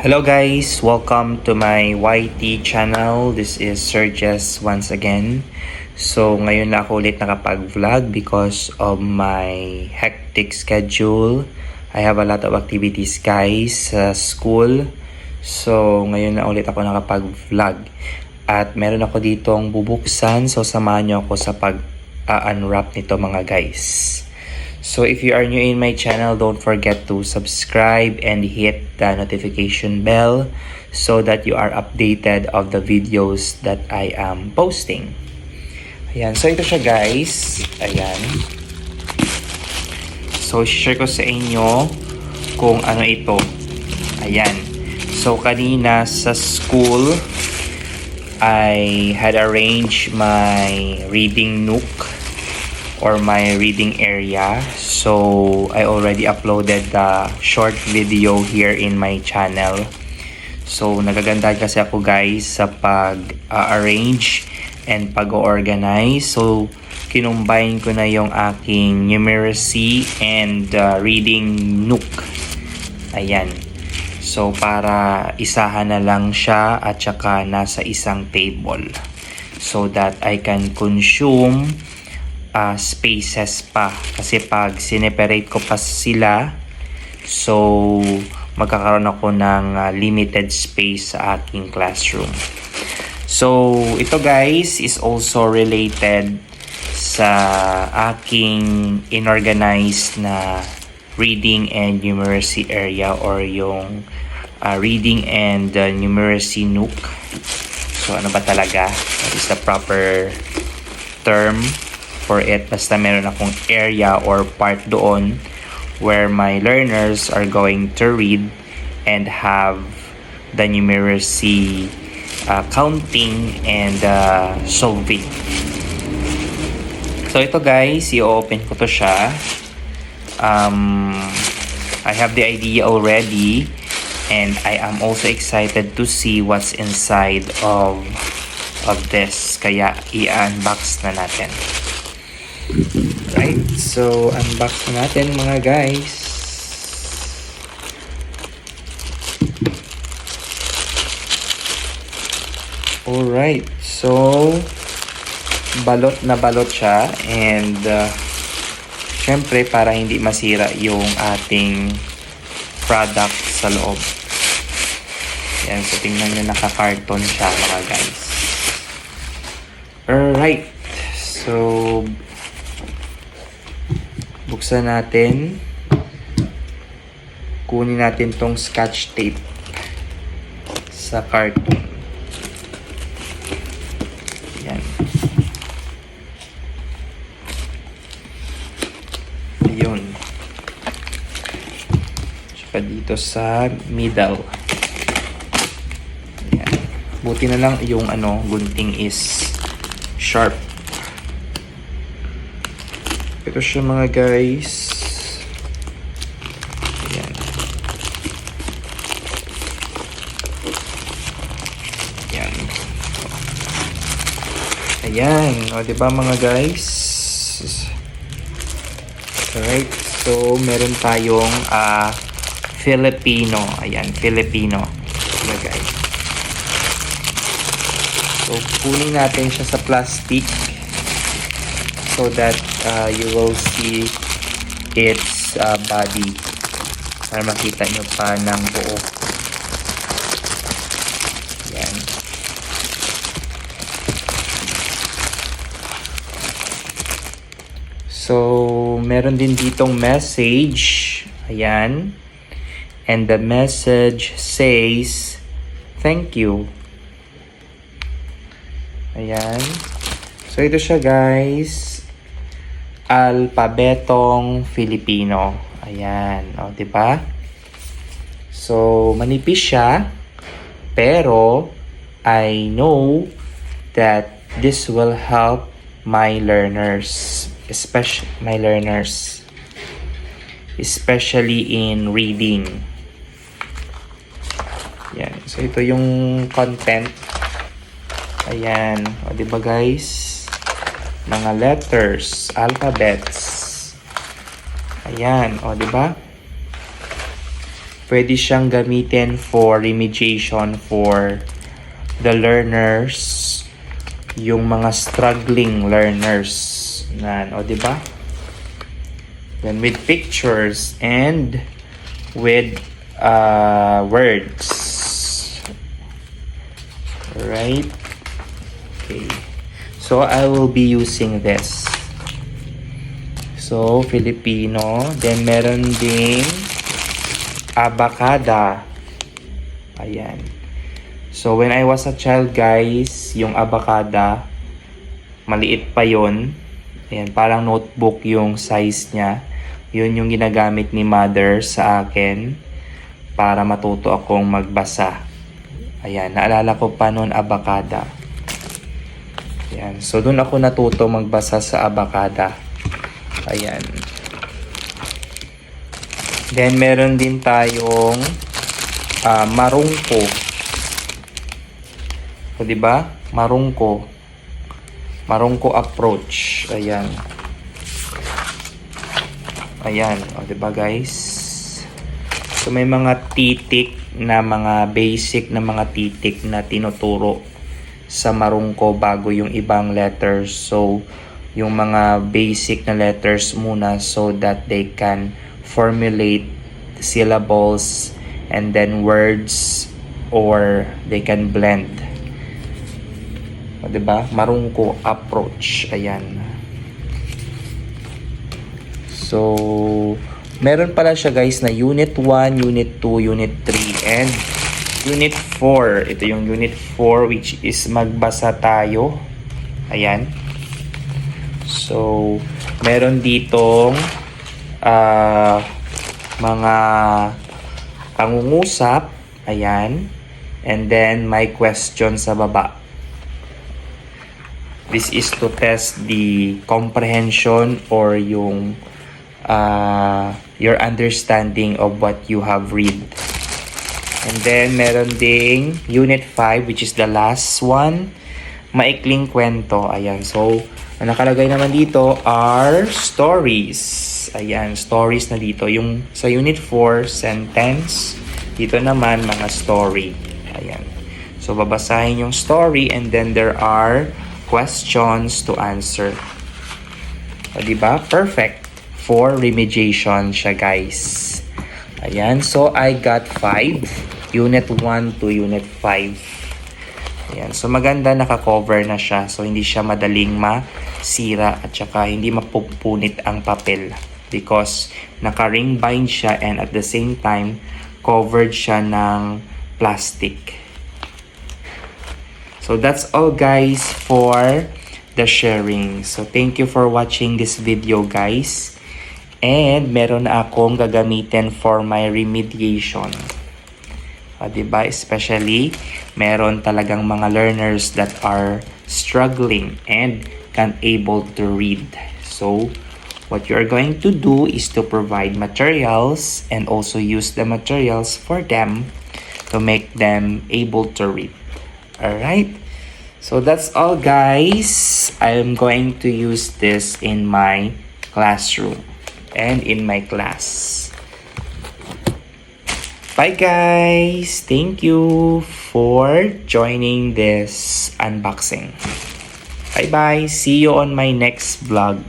Hello guys, welcome to my YT channel. This is Sir Jess once again. So ngayon na ako ulit nakapag-vlog because of my hectic schedule. I have a lot of activities guys sa school. So ngayon na ulit ako nakapag-vlog. At meron ako ditong bubuksan, so samahan nyo ako sa pag-unwrap nito mga guys. So if you are new in my channel, don't forget to subscribe and hit the notification bell so that you are updated of the videos that I am posting. Ayan, so ito siya guys. Ayan. So share ko sa inyo kung ano ito. Ayan. So kanina sa school, I had arranged my reading nook or my reading area. So I already uploaded the short video here in my channel. So nagaganda kasi ako guys sa pag-arrange and pag-organize. So kinumbine ko na yung aking numeracy and reading nook. Ayan. So para isahan na lang siya at saka nasa isang table so that I can consume spaces pa, kasi pag sineperate ko pa sila, so magkakaroon ako ng limited space sa aking classroom. So ito guys is also related sa aking inorganized na reading and numeracy area or yung reading and numeracy nook. So ano ba talaga? What is the proper term for it? Basta meron akong area or part doon where my learners are going to read and have the numeracy counting and solving. So ito guys, i-open ko to siya. I have the idea already and I am also excited to see what's inside of this. Kaya i-unbox na natin. Right, so unbox na natin mga guys. Alright, so balot na balot siya and syempre para hindi masira yung ating product sa loob. Yan, so tingnan nyo, naka-carton siya mga guys. Alright, so buksan natin. Kunin natin tong scotch tape sa carton. Yan. Ayun. Tsaka dito sa middle. Yan. Buti na lang yung gunting is sharp. Ito siya mga guys. Ayan. Ayan. Ayan. O, diba mga guys? Alright. So, meron tayong Filipino. Ayan. Filipino. Diba guys? So, kunin natin siya sa plastic so that you will see its body para makita nyo pa ng buo. Yan. So meron din ditong message. Ayan. And the message says thank you. Ayan. So ito siya guys, alpabetong Filipino. Ayan, o, diba? So manipis siya, pero I know that this will help my learners, especially in reading. Ayan. So ito yung content. Ayan, o, diba guys? Mga letters, alphabets. Ayan, o, diba? pwede siyang gamitin for remediation for the learners, yung mga struggling learners na, o di ba? Then with pictures and with words. Right? Okay. So I will be using this. So Filipino, then meron ding abacada. Ayan. So when I was a child, guys, yung abacada, maliit pa yon. Ayan, parang notebook yung size niya. Yun yung ginagamit ni mother sa akin para matuto akong magbasa. Ayan, naalala ko pa noon abacada. Ayan, so doon ako natuto magbasa sa abacada. Ayan. Then meron din tayong marungko. O di ba? Marungko. Marungko approach. Ayan. Ayan, o di ba guys? So may mga titik na mga basic na mga titik na tinuturo sa marungko bago yung ibang letters. So yung mga basic na letters muna so that they can formulate syllables and then words, or they can blend. O, diba? Marungko approach. Ayan. So, meron pala siya guys na Unit 1, Unit 2, Unit 3, and Unit 4. Ito yung Unit 4 which is magbasa tayo. Ayan. So, meron ditong mga pangungusap. Ayan. And then, may question sa baba. This is to test the comprehension or yung your understanding of what you have read. And then, meron ding Unit 5 which is the last one. Maikling kwento. Ayan. So, ang nakalagay naman dito are stories. Ayan, stories na dito. Yung sa Unit 4, sentence. Dito naman, mga story. Ayan. So, babasahin yung story and then there are questions to answer. O, diba? Perfect for remediation siya, guys. Ayan. So, I got 5. Unit 1 to Unit 5. Ayan. So, maganda naka-cover na siya. So, hindi siya madaling masira at saka hindi mapupunit ang papel because naka-ring bind siya and at the same time, covered siya ng plastic. So, that's all guys for the sharing. So, thank you for watching this video guys. And meron na akong gagamitin for my remediation. Diba? Especially, meron talagang mga learners that are struggling and can't able to read. So, what you're going to do is to provide materials and also use the materials for them to make them able to read. Alright? So, that's all guys. I'm going to use this in my classroom and in my class. Bye guys! Thank you for joining this unboxing. Bye bye! See you on my next vlog.